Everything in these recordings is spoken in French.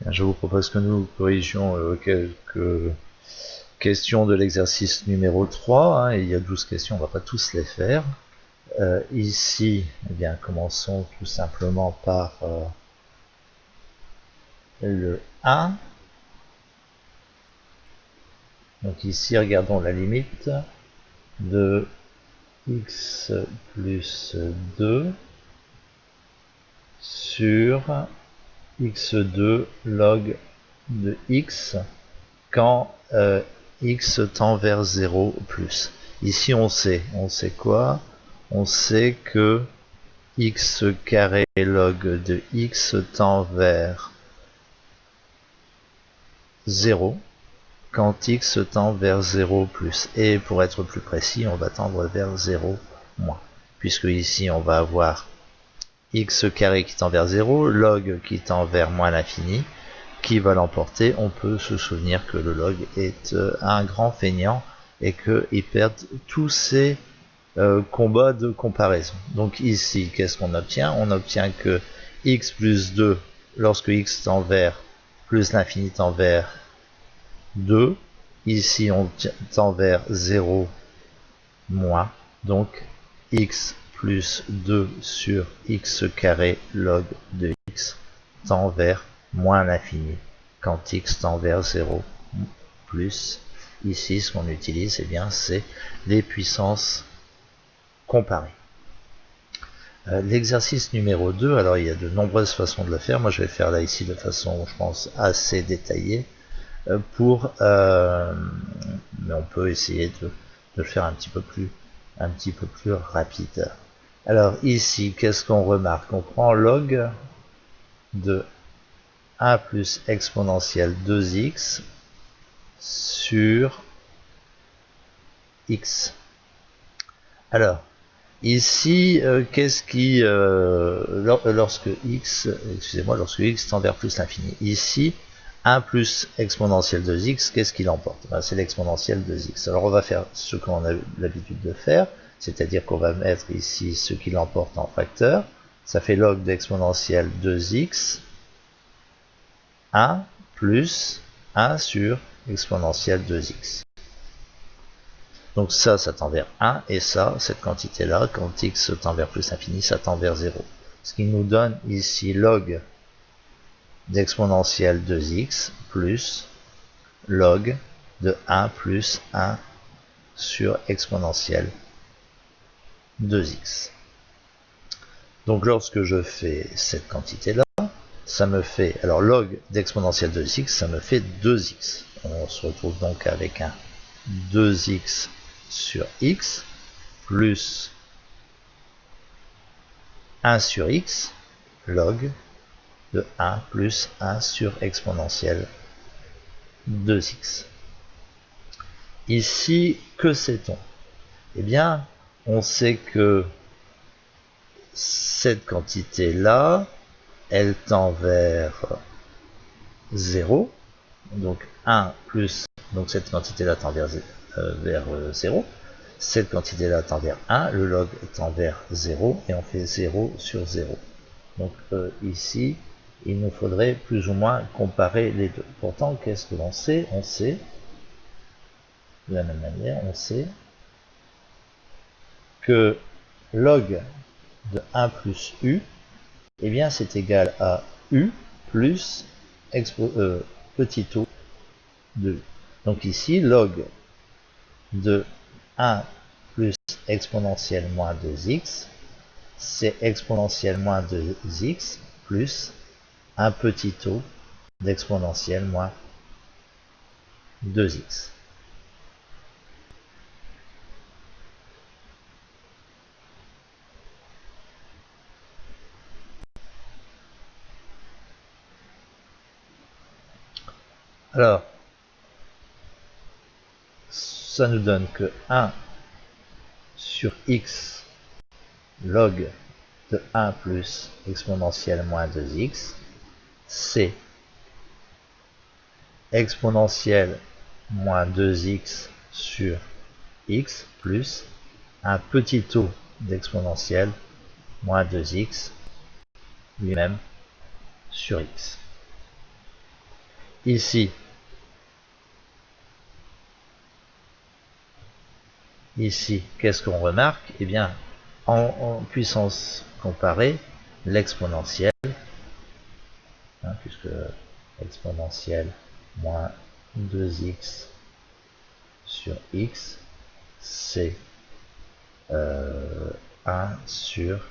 Je vous propose que nous corrigions quelques questions de l'exercice numéro 3. Il y a 12 questions, on ne va pas tous les faire. Ici, eh bien, commençons tout simplement par le 1. Donc ici, regardons la limite de x plus 2 sur x2 log de x quand x tend vers 0 plus. Ici on sait quoi? On sait que x carré log de x tend vers 0 quand x tend vers 0 plus. Et pour être plus précis, on va tendre vers 0 moins. Puisque ici on va avoir x carré qui tend vers 0, log qui tend vers moins l'infini. Qui va l'emporter? On peut se souvenir que le log est un grand feignant et qu'il perd tous ses combats de comparaison. Donc ici, qu'est-ce qu'on obtient? On obtient que x plus 2, lorsque x tend vers plus l'infini tend vers 2, ici on tend vers 0 moins, donc x plus 2 sur x carré log de x tend vers moins l'infini quand x tend vers 0 plus. Ici, ce qu'on utilise, eh bien, c'est les puissances comparées. L'exercice numéro 2, alors il y a de nombreuses façons de le faire. Moi, je vais faire là ici de façon, je pense, assez détaillée mais on peut essayer de le faire un petit peu plus rapide. Alors ici, qu'est-ce qu'on remarque? On prend log de 1 plus exponentielle 2x sur x. Alors, ici, qu'est-ce qui, lorsque x tend vers plus l'infini, ici, 1 plus exponentielle 2x, qu'est-ce qui l'emporte? C'est l'exponentielle 2x. Alors on va faire ce qu'on a l'habitude de faire, c'est-à-dire qu'on va mettre ici ce qui l'emporte en facteur. Ça fait log d'exponentielle 2x, 1 plus 1 sur exponentielle 2x. Donc ça tend vers 1, et ça, cette quantité-là, quand x tend vers plus l'infini, ça tend vers 0. Ce qui nous donne ici log d'exponentielle 2x plus log de 1 plus 1 sur exponentielle 2x. Donc lorsque je fais cette quantité-là, ça me fait, alors log d'exponentielle 2x, ça me fait 2x. On se retrouve donc avec un 2x sur x plus 1 sur x log de 1 plus 1 sur exponentielle 2x. Ici, que sait-on? Eh bien, on sait que cette quantité-là, elle tend vers 0. Donc 1 plus, donc cette quantité-là tend vers 0. Cette quantité-là tend vers 1, le log tend vers 0, et on fait 0 sur 0. Donc ici, il nous faudrait plus ou moins comparer les deux. Pourtant, qu'est-ce que l'on sait? On sait, de la même manière, on sait que log de 1 plus u, eh bien c'est égal à u plus petit o de u. Donc ici, log de 1 plus exponentielle moins 2x, c'est exponentielle moins 2x plus un petit o d'exponentielle moins 2x. Alors, ça nous donne que 1 sur x log de 1 plus exponentielle moins 2x, c'est exponentielle moins 2x sur x plus un petit o d'exponentielle moins 2x lui-même sur x. ici, qu'est-ce qu'on remarque? Eh bien, en puissance comparée, l'exponentielle, puisque exponentielle moins 2x sur x, c'est 1 sur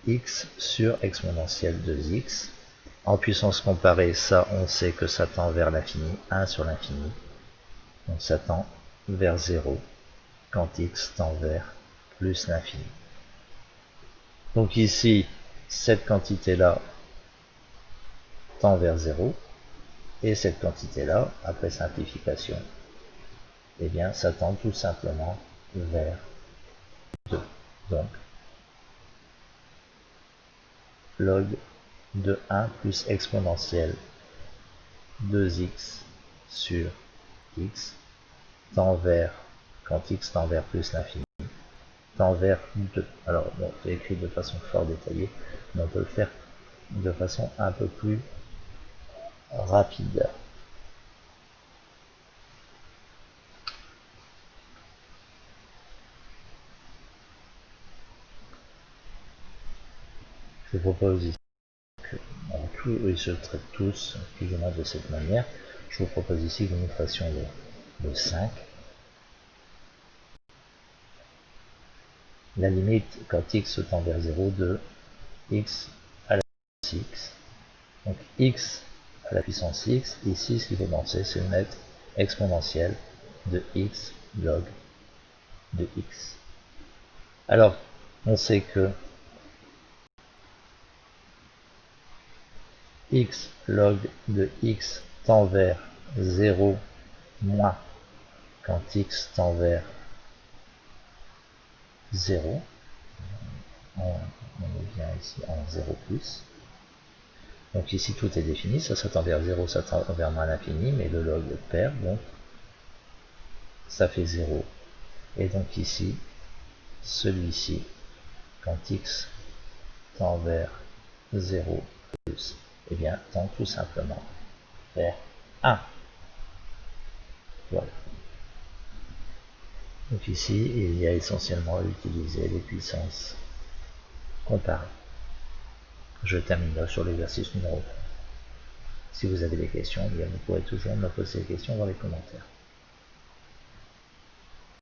x sur exponentielle de x. En puissance comparée, ça, on sait que ça tend vers l'infini, 1 sur l'infini. Donc ça tend vers 0 quand x tend vers plus l'infini. Donc ici, cette quantité-là tend vers 0, et cette quantité-là, après simplification, eh bien, ça tend tout simplement vers 2. Donc, log de 1 plus exponentielle 2x sur x tend vers, quand x tend vers plus l'infini, tend vers 2. Alors, bon, c'est écrit de façon fort détaillée, mais on peut le faire de façon un peu plus rapide. Je vous propose ici que, ils se traitent tous plus ou moins de cette manière. Je vous propose ici que nous fassions le 5. La limite quand x tend vers 0 de x à la puissance x. Donc x à la puissance x, ici ce qu'il faut penser c'est mettre exponentielle de x log de x. Alors, on sait que x log de x tend vers 0 moins quand x tend vers 0. On est bien ici en 0 plus. Donc ici tout est défini, ça tend vers 0, ça tend vers moins l'infini, mais le log perd, donc ça fait 0. Et donc ici, celui-ci, quand x tend vers 0 plus, eh bien tend tout simplement vers 1. Voilà. Donc ici, il y a essentiellement à utiliser les puissances comparées. Je termine là sur l'exercice numéro 3. Si vous avez des questions, bien, vous pourrez toujours me poser des questions dans les commentaires.